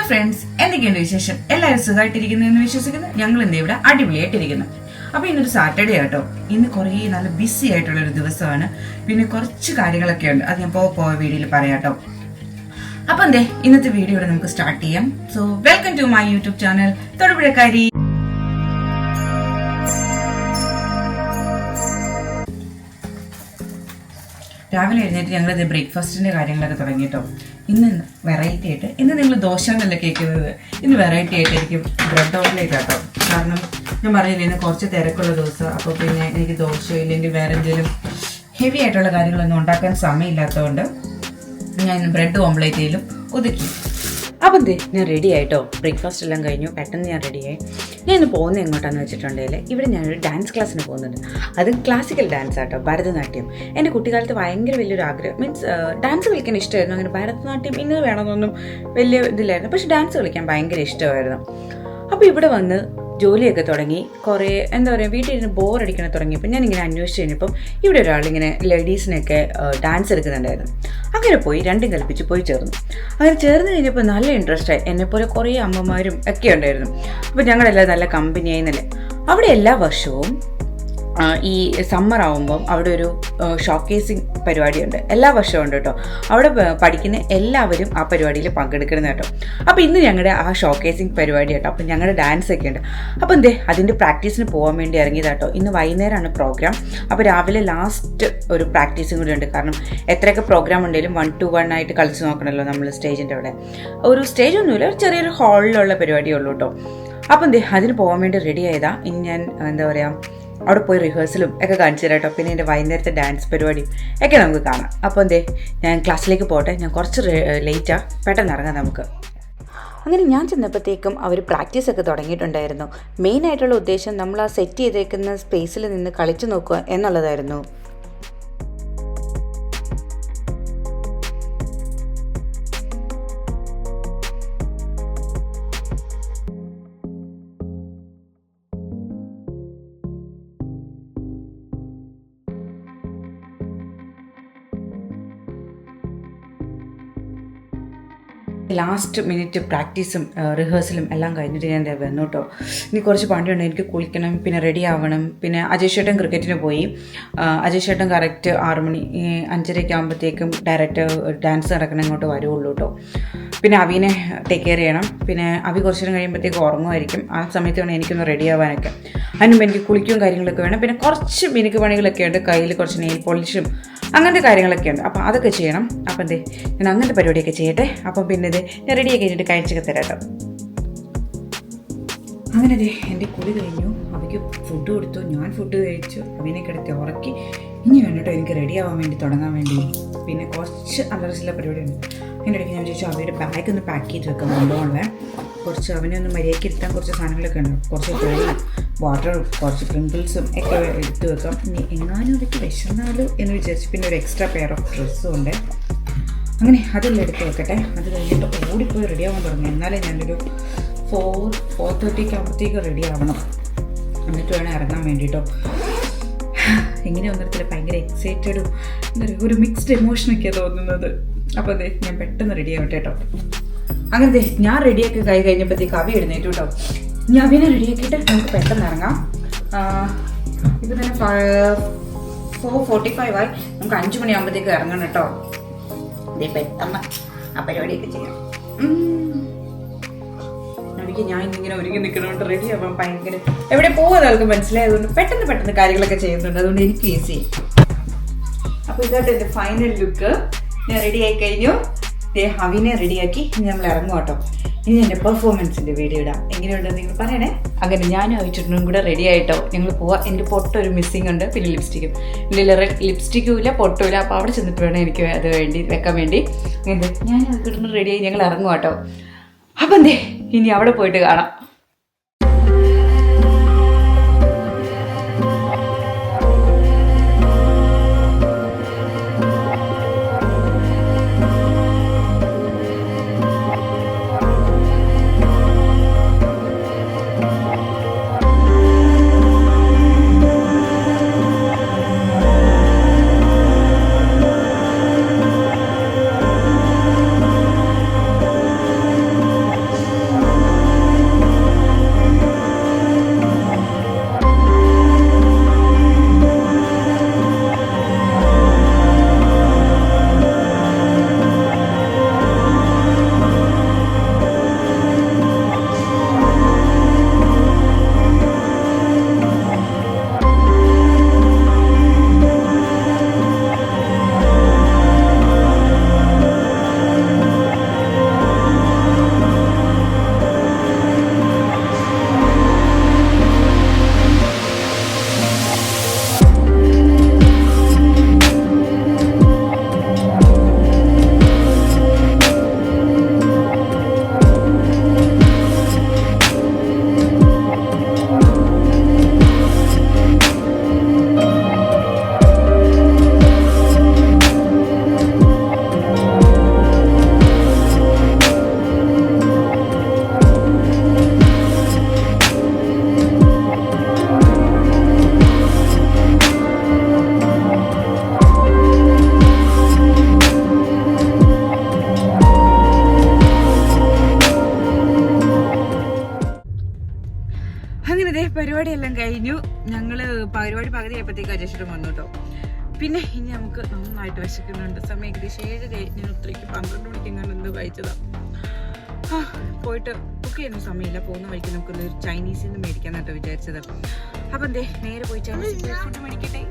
Friends, എന്തൊക്കെയുണ്ട് വിശേഷം? എല്ലാവരും സുഖമായിട്ടിരിക്കുന്നു എന്ന് വിശ്വസിക്കുന്നു. ഞങ്ങൾ ഇന്ന് ഇവിടെ അടിപൊളിയായിട്ടിരിക്കുന്നു. അപ്പൊ ഇന്നൊരു സാറ്റർഡേ ആട്ടോ. ഇന്ന് കുറേ നല്ല ബിസി ആയിട്ടുള്ള ഒരു ദിവസമാണ്. പിന്നെ കുറച്ച് കാര്യങ്ങളൊക്കെ ഉണ്ട്, അത് ഞാൻ പോയ വീഡിയോയിൽ പറയാട്ടോ. അപ്പൊ എന്തേ ഇന്നത്തെ വീഡിയോ ഇവിടെ നമുക്ക് സ്റ്റാർട്ട് ചെയ്യാം. So welcome to my YouTube channel തൊടുപുഴക്കാരി. രാവിലെ എഴുന്നേറ്റ് ഞങ്ങളിത് ബ്രേക്ക്ഫാസ്റ്റിന്റെ കാര്യങ്ങളൊക്കെ തുടങ്ങിയിട്ടോ. ഇന്ന് വെറൈറ്റി ആയിട്ട്, ഇന്ന് നിങ്ങൾ ദോശ എന്നല്ല കേൾക്കുന്നത്, ഇന്ന് വെറൈറ്റി ആയിട്ട് എനിക്ക് ബ്രെഡ് ഓംലേറ്റ് ആട്ടോ. കാരണം ഞാൻ പറഞ്ഞില്ലേ ഇന്ന് കുറച്ച് തിരക്കുള്ള ദിവസം, അപ്പോൾ പിന്നെ എനിക്ക് ദോശ ഇല്ലെങ്കിൽ വേറെ എന്തെങ്കിലും ഹെവി ആയിട്ടുള്ള കാര്യങ്ങളൊന്നും ഉണ്ടാക്കാൻ സമയമില്ലാത്തതുകൊണ്ട് ഞാൻ ബ്രെഡ് ഓംലേറ്റിലും ഒതുക്കി. അപ്പം ഞാൻ റെഡി ആയിട്ടോ. ബ്രേക്ക്ഫാസ്റ്റ് എല്ലാം കഴിഞ്ഞു, പെട്ടെന്ന് ഞാൻ റെഡിയായി. ഞാൻ ഇന്ന് പോകുന്നത് എങ്ങോട്ടാണെന്ന് വെച്ചിട്ടുണ്ടെങ്കിൽ ഇവിടെ ഞാനൊരു ഡാൻസ് ക്ലാസ്സിന് പോകുന്നുണ്ട്. അത് ക്ലാസിക്കൽ ഡാൻസ് ആട്ടോ, ഭരതനാട്യം. എൻ്റെ കുട്ടിക്കാലത്ത് ഭയങ്കര വലിയൊരു ആഗ്രഹം, മീൻസ് ഡാൻസ് കളിക്കാൻ ഇഷ്ടമായിരുന്നു. അങ്ങനെ ഭരതനാട്യം ഇന്ന് വേണമെന്നൊന്നും വലിയ ഇതില്ലായിരുന്നു, പക്ഷെ ഡാൻസ് കളിക്കാൻ ഭയങ്കര ഇഷ്ടമായിരുന്നു. അപ്പോൾ ഇവിടെ വന്ന് ജോലിയൊക്കെ തുടങ്ങി, കുറേ എന്താ പറയുക, വീട്ടിൽ ഇരുന്ന് ബോറടിക്കണ തുടങ്ങിയപ്പോൾ ഞാനിങ്ങനെ അന്വേഷിച്ച് കഴിഞ്ഞപ്പം ഇവിടെ ഒരാളിങ്ങനെ ലേഡീസിനൊക്കെ ഡാൻസ് എടുക്കുന്നുണ്ടായിരുന്നു. അങ്ങനെ പോയി രണ്ടും കൽപ്പിച്ച് പോയി ചേർന്നു. അങ്ങനെ ചേർന്ന് കഴിഞ്ഞപ്പോൾ നല്ല ഇൻട്രസ്റ്റായി. എന്നെപ്പോലെ കുറേ അമ്മമാരും ഒക്കെ ഉണ്ടായിരുന്നു. അപ്പോൾ ഞങ്ങളെല്ലാം നല്ല കമ്പനിയായി എന്നല്ലേ. അവിടെ എല്ലാ വർഷവും ഈ സമ്മർ ആവുമ്പം അവിടെ ഒരു ഷോക്കേസിങ് പരിപാടിയുണ്ട്, എല്ലാ വർഷവും ഉണ്ട് കേട്ടോ. അവിടെ പഠിക്കുന്ന എല്ലാവരും ആ പരിപാടിയിൽ പങ്കെടുക്കണം കേട്ടോ. അപ്പോൾ ഇന്ന് ഞങ്ങളുടെ ആ ഷോക്കേസിങ് പരിപാടി കേട്ടോ. അപ്പം ഞങ്ങളുടെ ഡാൻസ് ഒക്കെ ഉണ്ട്. അപ്പോൾ അതിൻ്റെ പ്രാക്ടീസിന് പോകാൻ വേണ്ടി ഇറങ്ങിയതാട്ടോ. ഇന്ന് വൈകുന്നേരമാണ് പ്രോഗ്രാം. അപ്പോൾ രാവിലെ ലാസ്റ്റ് ഒരു പ്രാക്ടീസും കൂടി ഉണ്ട്. കാരണം എത്രയൊക്കെ പ്രോഗ്രാം ഉണ്ടെങ്കിലും 1 to 1 ആയിട്ട് കളിച്ച് നോക്കണമല്ലോ നമ്മൾ സ്റ്റേജിൻ്റെ അവിടെ. ഒരു സ്റ്റേജൊന്നുമില്ല, ചെറിയൊരു ഹാളിലുള്ള പരിപാടിയേ ഉള്ളൂ കേട്ടോ. അപ്പം അതിന് പോകാൻ വേണ്ടി റെഡി ആയതാ. ഇനി ഞാൻ എന്താ പറയുക, അവിടെ പോയി റിഹേഴ്സലും ഒക്കെ കാണിച്ചു തരാം കേട്ടോ. പിന്നെ എൻ്റെ വൈകുന്നേരത്തെ ഡാൻസ് പരിപാടിയും ഒക്കെ നമുക്ക് കാണാം. അപ്പോൾ ഞാൻ ക്ലാസ്സിലേക്ക് പോട്ടെ. ഞാൻ കുറച്ച് ലേറ്റാണ്, പെട്ടെന്ന് ഇറങ്ങാം നമുക്ക്. അങ്ങനെ ഞാൻ ചെന്നപ്പോഴത്തേക്കും അവർ പ്രാക്ടീസൊക്കെ തുടങ്ങിയിട്ടുണ്ടായിരുന്നു. മെയിനായിട്ടുള്ള ഉദ്ദേശം നമ്മൾ ആ സെറ്റ് ചെയ്തേക്കുന്ന സ്പേസിൽ നിന്ന് കളിച്ചു നോക്കുക എന്നുള്ളതായിരുന്നു. ലാസ്റ്റ് മിനിറ്റ് പ്രാക്ടീസും റിഹേഴ്സലും എല്ലാം കഴിഞ്ഞിട്ട് ഞാൻ വന്നു കേട്ടോ. ഇനി കുറച്ച് പണിയുണ്ട്, എനിക്ക് കുളിക്കണം, പിന്നെ റെഡി ആവണം. പിന്നെ അജയ് ചേട്ടൻ ക്രിക്കറ്റിന് പോയി. അജയ് ചേട്ടൻ കറക്റ്റ് 6 മണി 5:30 ആകുമ്പോഴത്തേക്കും ഡയറക്റ്റ് ഡാൻസ് നടക്കണം ഇങ്ങോട്ട് വരുള്ളൂ കേട്ടോ. പിന്നെ അവിനെ ടേക്ക് കെയർ ചെയ്യണം. പിന്നെ അവി കുറച്ച് നേരം കഴിയുമ്പോഴത്തേക്ക് ഉറങ്ങുമായിരിക്കും. ആ സമയത്ത് വേണം എനിക്കൊന്ന് റെഡി ആവാനൊക്കെ. അതിനുമ്പോൾ എനിക്ക് കുളിക്കും കാര്യങ്ങളൊക്കെ വേണം. പിന്നെ കുറച്ച് മിനുക്ക് പണികളൊക്കെ ഉണ്ട്, കയ്യിൽ കുറച്ച് നെയിൽ പോളിഷും അങ്ങനത്തെ കാര്യങ്ങളൊക്കെ ഉണ്ട്. അപ്പോൾ അതൊക്കെ ചെയ്യണം. അപ്പം ഞാൻ അങ്ങനത്തെ പരിപാടിയൊക്കെ ചെയ്യട്ടെ. അപ്പം പിന്നെ ഞാൻ റെഡിയാക്കി കഴിഞ്ഞിട്ട് കഴിച്ചൊക്കെ തരാം കേട്ടോ. അങ്ങനെ എൻ്റെ കുളി കഴിഞ്ഞു, അവയ്ക്ക് ഫുഡ് കൊടുത്തു, ഞാൻ ഫുഡ് കഴിച്ചു, അവനെ കിടത്തി ഉറക്കി. ഇനി വേണം കേട്ടോ എനിക്ക് റെഡി ആവാൻ വേണ്ടി തുടങ്ങാൻ വേണ്ടി. പിന്നെ കുറച്ച് അല്ലറച്ചില്ല പരിപാടിയുണ്ട്. അതിൻ്റെ ഇടയ്ക്ക് ഞാൻ ചോദിച്ചു അവയുടെ ബാഗ് ഒന്ന് പാക്ക് ചെയ്ത് വെക്കാൻ കൊണ്ടുപോകണേ. കുറച്ച് അവനെ ഒന്ന് മര്യാദയ്ക്ക് ഇരുത്താൻ കുറച്ച് സാധനങ്ങളൊക്കെ ഉണ്ട്, കുറച്ച് വെള്ളം, വാട്ടർ, കുറച്ച് പ്രിങ്കിൾസും ഒക്കെ എടുത്ത് വെക്കാം. ഇനി എങ്ങാനും അതൊക്കെ വിശന്നാലോ എന്ന് വിചാരിച്ചു. പിന്നെ ഒരു എക്സ്ട്രാ പെയർ ഓഫ് ഡ്രസ്സും ഉണ്ട്. അങ്ങനെ അതെല്ലാം എടുത്ത് വെക്കട്ടെ. അത് കഴിഞ്ഞിട്ട് ഓടിപ്പോയി റെഡി ആവാൻ തുടങ്ങി. എന്നാലേ ഞാനൊരു 4:30 ആകുമ്പോഴത്തേക്ക് റെഡി ആവണം, എന്നിട്ട് വേണം ഇറങ്ങാൻ വേണ്ടിയിട്ടോ. എങ്ങനെ വന്നിടത്തില്ല, ഭയങ്കര എക്സൈറ്റഡും എന്താ പറയുക, ഒരു മിക്സ്ഡ് എമോഷനൊക്കെയാണ് തോന്നുന്നത്. അപ്പോൾ ഞാൻ പെട്ടെന്ന് റെഡി ആവട്ടെ കേട്ടോ. അങ്ങനെ ഞാൻ റെഡിയാക്കി കഴിഞ്ഞപ്പോഴത്തേക്ക് അവി എഴുന്നേറ്റു കേട്ടോ. ഞാൻ അവിനെ റെഡിയാക്കിയിട്ട് നമുക്ക് പെട്ടെന്ന് ഇറങ്ങാം. ഇപ്പോൾ തന്നെ 4:45 ആയി. നമുക്ക് 5 മണിയാകുമ്പോഴത്തേക്ക് ഇറങ്ങണം കേട്ടോ. പെട്ടെന്ന് ആ പരിപാടിയൊക്കെ ചെയ്യാം. എനിക്ക് ഞാൻ ഇങ്ങനെ ഒരുങ്ങി നിൽക്കുന്നതുകൊണ്ട് റെഡി ആവാൻ ഭയങ്കര, എവിടെ പോകുന്നത് ആൾക്ക് മനസ്സിലായതുകൊണ്ട് പെട്ടെന്ന് കാര്യങ്ങളൊക്കെ ചെയ്യുന്നുണ്ട്. അതുകൊണ്ട് എനിക്ക് ഈസി. അപ്പോൾ ഇതായിട്ട് എൻ്റെ ഫൈനൽ ലുക്ക്. ഞാൻ റെഡി ആയി കഴിഞ്ഞു. അവിനെ റെഡിയാക്കി നമ്മൾ ഇറങ്ങും കേട്ടോ. ഇനി എൻ്റെ പെർഫോമൻസിൻ്റെ വീഡിയോ ഇടാം. എങ്ങനെയുണ്ടെന്ന് നിങ്ങൾ പറയണേ. അങ്ങനെ ഞാനും ആയിട്ടും കൂടെ റെഡി ആയിട്ടോ ഞങ്ങൾ പോവാം. എൻ്റെ പൊട്ടൊരു മിസ്സിങ് ഉണ്ട്, പിന്നെ ലിപ്സ്റ്റിക്കും ലിപ്സ്റ്റിക്കും ഇല്ല, പൊട്ടും ഇല്ല. അപ്പോൾ അവിടെ ചെന്നിട്ട് വേണം എനിക്ക് അത് വെക്കാൻ വേണ്ടി. ഞാൻ കിട്ടുന്ന റെഡിയായി ഞങ്ങൾ ഇറങ്ങും കേട്ടോ. അപ്പം ഇനി അവിടെ പോയിട്ട് കാണാം. പരിപാടിയെല്ലാം കഴിഞ്ഞു. ഞങ്ങള് പരിപാടി പകുതി ആയപ്പോഴത്തേക്ക് അജേഷേട്ടൻ വന്നു കേട്ടോ. പിന്നെ ഇനി നമുക്ക് നന്നായിട്ട് വിശക്കുന്നുണ്ട്. സമയം ഏകദേശം 7 ഞാൻ ഉച്ചയ്ക്ക് 12 മണിക്ക് ഞാൻ എന്തോ കഴിച്ചതാ. പോയിട്ട് കുക്ക് ചെയ്യുന്ന സമയമില്ല. പോകുന്ന വഴിക്ക് നമുക്കൊന്ന് ചൈനീസിൽ നിന്ന് മേടിക്കാന്നാട്ടോ വിചാരിച്ചത്. അപ്പം എന്തേ നേരെ പോയി ചൈനീസ് ഫുഡ് മേടിക്കട്ടെ.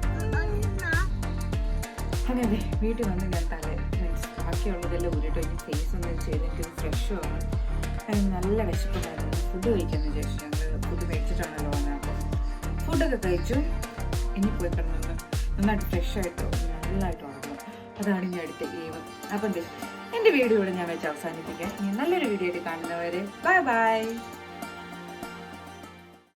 അങ്ങനെ അതെ വീട്ടിൽ വന്ന് ഞാൻ ബാക്കിയുള്ളതെല്ലാം ഊരിട്ടോ. ഇനി ഫേസ് ഒന്നും ചെയ്ത് എനിക്കൊരു ഫ്രഷ് ആണ്. അതിന് നല്ല വിശപ്പുണ്ടായിരുന്നു. ഫുഡ് കഴിക്കാമെന്ന് വിചാരിച്ചു. ഞങ്ങൾ ഫുഡ് മേടിച്ചിട്ടാണല്ലോ വന്നത്. അപ്പം ഫുഡൊക്കെ കഴിച്ചു. ഇനി പോയി കിടന്നു നന്നായിട്ട് ഫ്രഷായിട്ടോ നല്ലതായിട്ട് ഉറങ്ങും. അതാണ് ഇനി അടുത്ത ഗെയിം. അപ്പം എന്തേ എൻ്റെ വീഡിയോ ഇവിടെ ഞാൻ വെച്ച് അവസാനിപ്പിക്കാം. ഇനി നല്ലൊരു വീഡിയോ ആയിട്ട് കാണുന്നവരെ ബൈ ബൈ.